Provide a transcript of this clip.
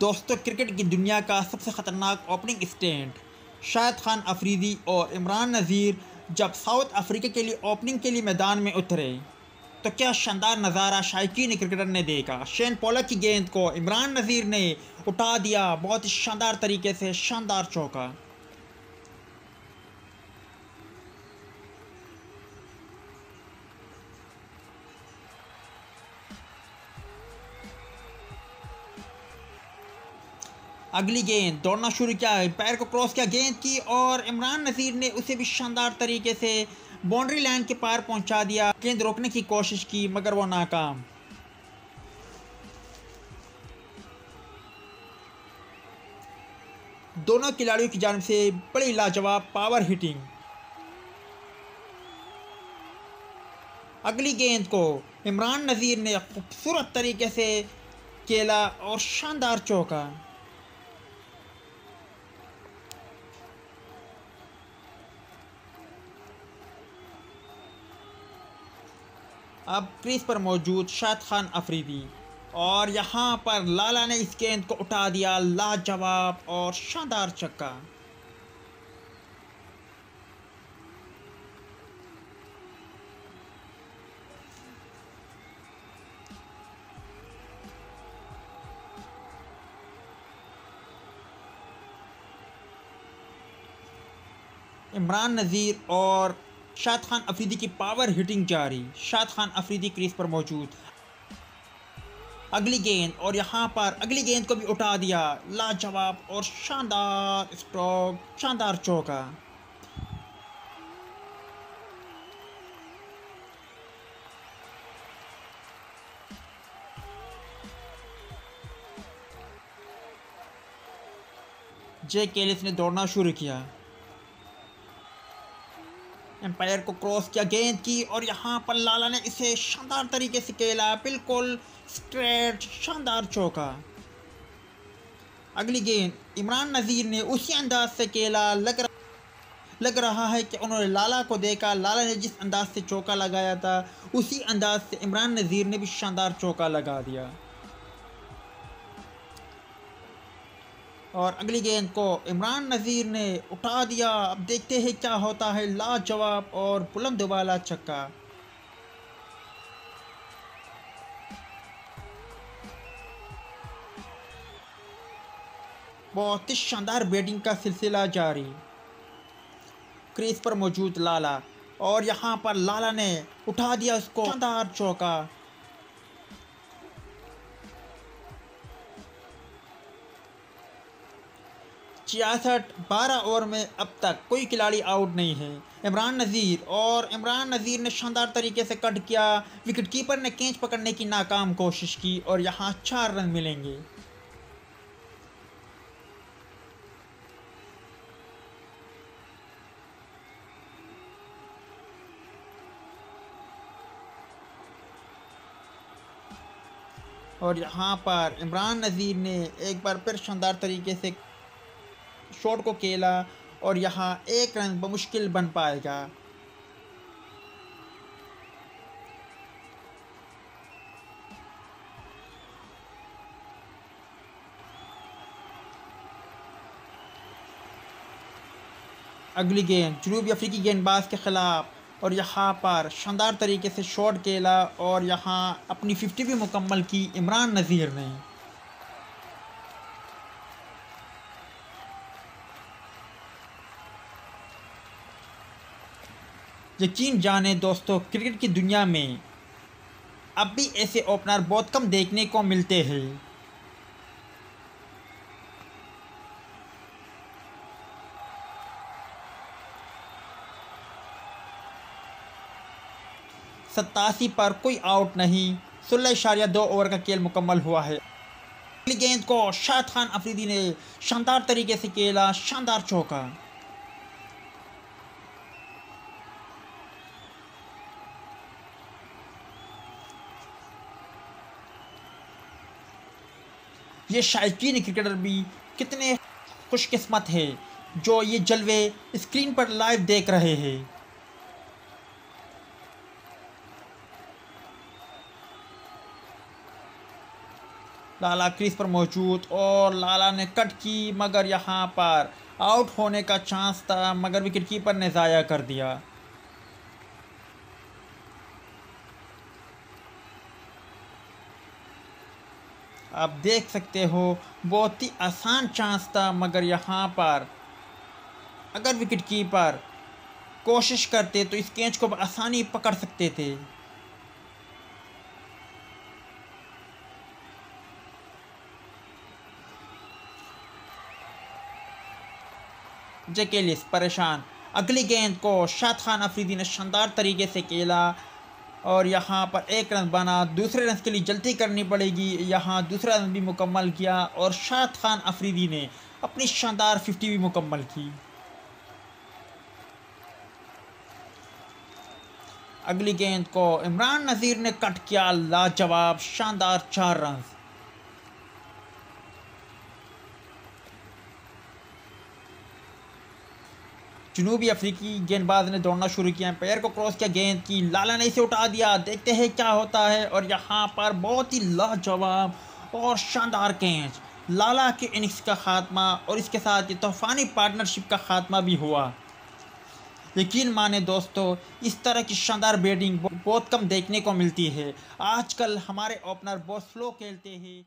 दोस्तों, क्रिकेट की दुनिया का सबसे ख़तरनाक ओपनिंग स्टैंड शाहिद खान अफरीदी और इमरान नज़ीर जब साउथ अफ्रीका के लिए ओपनिंग के लिए मैदान में उतरे तो क्या शानदार नज़ारा शायकीन क्रिकेटर ने देखा। शेन पॉलक की गेंद को इमरान नज़ीर ने उठा दिया, बहुत ही शानदार तरीके से शानदार चौका। अगली गेंद दौड़ना शुरू किया, पैर को क्रॉस किया गेंद की और इमरान नज़ीर ने उसे भी शानदार तरीके से बाउंड्री लाइन के पार पहुंचा दिया। गेंद रोकने की कोशिश की मगर वो नाकाम। दोनों खिलाड़ियों की जानिब से बड़ी लाजवाब पावर हिटिंग। अगली गेंद को इमरान नज़ीर ने खूबसूरत तरीके से खेला और शानदार चौका। अब क्रीज पर मौजूद शाहिद खान अफरीदी और यहाँ पर लाला ने इस गेंद को उठा दिया, लाजवाब और शानदार छक्का। इमरान नज़ीर और शाहिद खान अफरीदी की पावर हिटिंग जारी। शाहिद खान अफरीदी क्रीज पर मौजूद। अगली गेंद और यहाँ पर अगली गेंद को भी उठा दिया, लाजवाब और शानदार स्ट्रोक, शानदार चौका। जे केलिस ने दौड़ना शुरू किया, एम्पायर को क्रॉस किया गेंद की और यहाँ पर लाला ने इसे शानदार तरीके से खेला, बिल्कुल स्ट्रेट शानदार चौका। अगली गेंद इमरान नज़ीर ने उसी अंदाज से खेला, लग रहा है कि उन्होंने लाला को देखा। लाला ने जिस अंदाज से चौका लगाया था उसी अंदाज से इमरान नज़ीर ने भी शानदार चौका लगा दिया। और अगली गेंद को इमरान नज़ीर ने उठा दिया। अब देखते हैं क्या होता है, लाजवाब और बुलंद वाला छक्का। बहुत ही शानदार बैटिंग का सिलसिला जारी। क्रीज पर मौजूद लाला और यहाँ पर लाला ने उठा दिया उसको, शानदार चौका। 12 ओवर में अब तक कोई खिलाड़ी आउट नहीं है। इमरान नज़ीर ने शानदार तरीके से कट किया। विकेट कीपर ने कैच पकड़ने की नाकाम कोशिश की और यहाँ 4 रन मिलेंगे। और यहाँ पर इमरान नज़ीर ने एक बार फिर शानदार तरीके से शॉट को खेला और यहाँ 1 रन बमुश्किल बन पाएगा। अगली गेंद जनूबी अफ्रीकी गेंदबाज के खिलाफ और यहाँ पर शानदार तरीके से शॉट खेला और यहाँ अपनी 50 भी मुकम्मल की इमरान नज़ीर ने। यकीन जाने दोस्तों, क्रिकेट की दुनिया में अब भी ऐसे ओपनर बहुत कम देखने को मिलते हैं। सत्तासी पर कोई आउट नहीं, 16.2 ओवर का खेल मुकम्मल हुआ है। अगली गेंद को शाहिद खान अफरीदी ने शानदार तरीके से खेला, शानदार चौका। ये शायकीन क्रिकेटर भी कितने खुशकिस्मत हैं जो ये जलवे स्क्रीन पर लाइव देख रहे हैं। लाला क्रीज पर मौजूद और लाला ने कट की, मगर यहाँ पर आउट होने का चांस था, मगर विकेट कीपर ने ज़ाया कर दिया। आप देख सकते हो बहुत ही आसान चांस था, मगर यहाँ पर अगर विकेट कीपर कोशिश करते तो इस कैच को आसानी पकड़ सकते थे। जकेलिस परेशान, अगली गेंद को शाद खान अफरीदी ने शानदार तरीके से खेला और यहाँ पर एक रन बना। दूसरे रन के लिए जल्दी करनी पड़ेगी, यहाँ दूसरा रन भी मुकम्मल किया और शाद खान अफरीदी ने अपनी शानदार 50 भी मुकम्मल की। अगली गेंद को इमरान नज़ीर ने कट किया, लाजवाब शानदार 4 रन। जनूबी अफ्रीकी गेंदबाज ने दौड़ना शुरू किया, पैर को क्रॉस किया गेंद की, लाला ने इसे उठा दिया। देखते हैं क्या होता है और यहाँ पर बहुत ही लाजवाब और शानदार कैच, लाला के इनिंग्स का खात्मा और इसके साथ ये तूफानी पार्टनरशिप का खात्मा भी हुआ। यकीन माने दोस्तों, इस तरह की शानदार बैटिंग बहुत कम देखने को मिलती है। आजकल हमारे ओपनर बहुत स्लो खेलते हैं।